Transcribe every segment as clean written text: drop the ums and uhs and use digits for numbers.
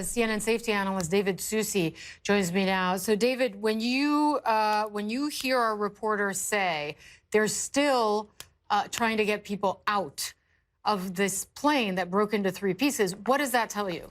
CNN safety analyst David Susi joins me now. So, David, when you hear our reporters say they're still trying to get people out of this plane that broke into three pieces, what does that tell you?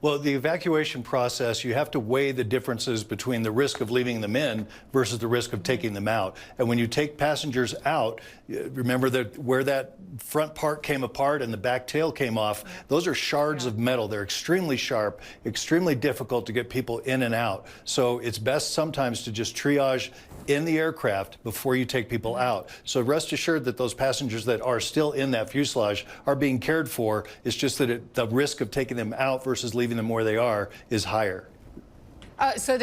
Well, the evacuation process, you have to weigh the differences between the risk of leaving them in versus the risk of taking them out. And when you take passengers out, remember that where that front part came apart and the back tail came off, those are shards of metal. They're extremely sharp, extremely difficult to get people in and out. So it's best sometimes to just triage in the aircraft before you take people out. So rest assured that those passengers that are still in that fuselage are being cared for. It's just that the risk of taking them out versus leaving them where they are is higher. So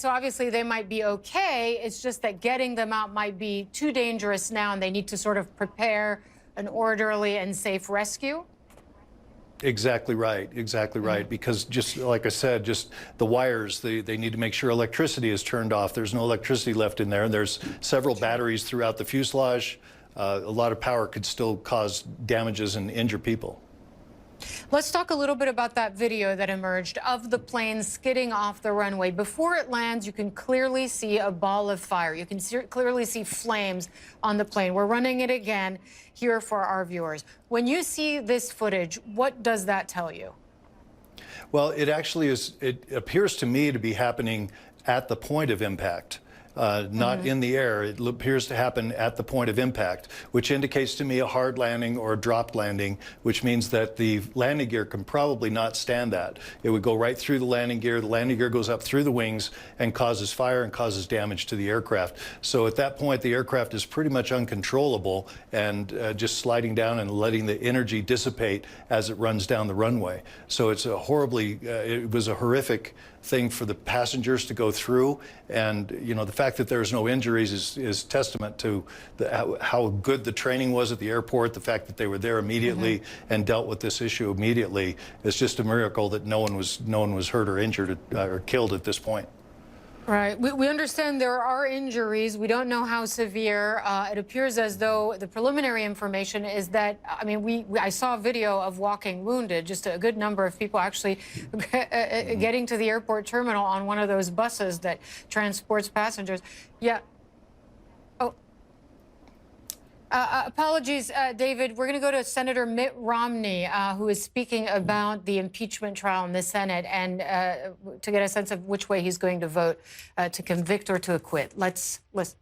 obviously they might be okay. It's just that getting them out might be too dangerous now, and they need to sort of prepare an orderly and safe rescue. Exactly right. Exactly right. Because just like I said, just the wires, they need to make sure electricity is turned off. There's no electricity left in there. There's several batteries throughout the fuselage. A lot of power could still cause damages and injure people. Let's talk a little bit about that video that emerged of the plane skidding off the runway. Before it lands, you can clearly see a ball of fire. You can clearly see flames on the plane. We're running it again here for our viewers. When you see this footage, what does that tell you? Well, it actually is, it appears to me to be happening at the point of impact. Not in the air. It appears to happen at the point of impact, which indicates to me a hard landing or a dropped landing, which means that the landing gear can probably not stand that. It would go right through the landing gear. The landing gear goes up through the wings and causes fire and causes damage to the aircraft. So at that point, the aircraft is pretty much uncontrollable and just sliding down and letting the energy dissipate as it runs down the runway. So it's a it was a horrific thing for the passengers to go through, and you know, the fact that there's no injuries is testament to how good the training was at the airport. The fact that they were there immediately and dealt with this issue immediately is just a miracle that no one was hurt or injured or killed at this point. Right. We understand there are injuries. We don't know how severe. It appears as though the preliminary information is that, I mean, I saw a video of walking wounded, just a good number of people actually getting to the airport terminal on one of those buses that transports passengers. Yeah. Oh. Apologies, David. We're going to go to Senator Mitt Romney, who is speaking about the impeachment trial in the Senate, and to get a sense of which way he's going to vote, to convict or to acquit. Let's listen.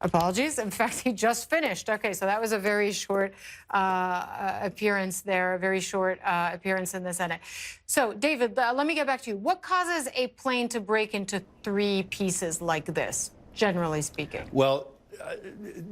Apologies. In fact, he just finished. Okay, so that was a very short appearance there, a very short appearance in the Senate. So, David, let me get back to you. What causes a plane to break into three pieces like this, generally speaking? Well,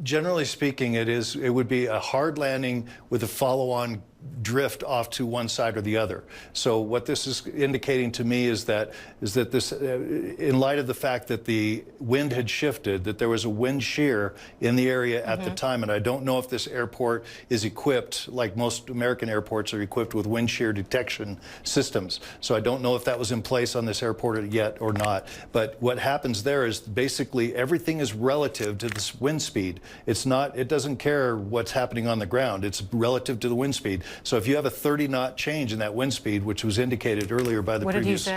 generally speaking, it would be a hard landing with a follow-on drift off to one side or the other. So what this is indicating to me is that this, in light of the fact that the wind had shifted, that there was a wind shear in the area at the time, and I don't know if this airport is equipped, like most American airports are equipped with wind shear detection systems. So I don't know if that was in place on this airport yet or not. But what happens there is basically everything is relative to this wind speed. It doesn't care what's happening on the ground. It's relative to the wind speed. So if you have a 30-knot change in that wind speed, which was indicated earlier by the previous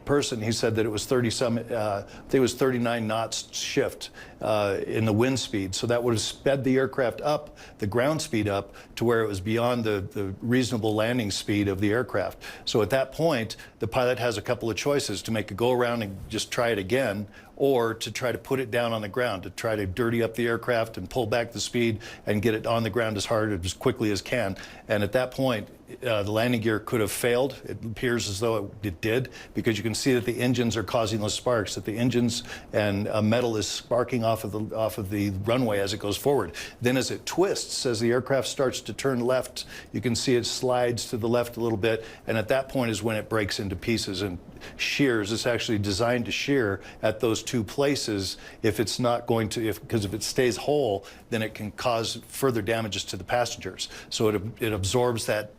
person, he said that it was 39 knots shift in the wind speed. So that would have sped the aircraft up, the ground speed up, to where it was beyond the reasonable landing speed of the aircraft. So at that point, the pilot has a couple of choices: to make a go around and just try it again, or to try to put it down on the ground, to try to dirty up the aircraft and pull back the speed and get it on the ground as hard and as quickly as can. And at that point, the landing gear could have failed. It appears as though it did, because you can see that the engines are causing those sparks, that the engines and metal is sparking off of the runway as it goes forward. Then as it twists, as the aircraft starts to turn left, you can see it slides to the left a little bit, and at that point is when it breaks into pieces and shears. It's actually designed to shear at those two places if it's not going to, because if it stays whole, then it can cause further damages to the passengers. So it absorbs that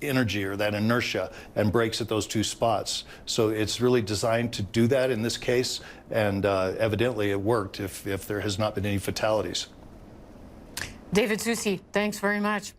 energy or that inertia and breaks at those two spots. So it's really designed to do that in this case, and evidently it worked if there has not been any fatalities. David Susi, thanks very much.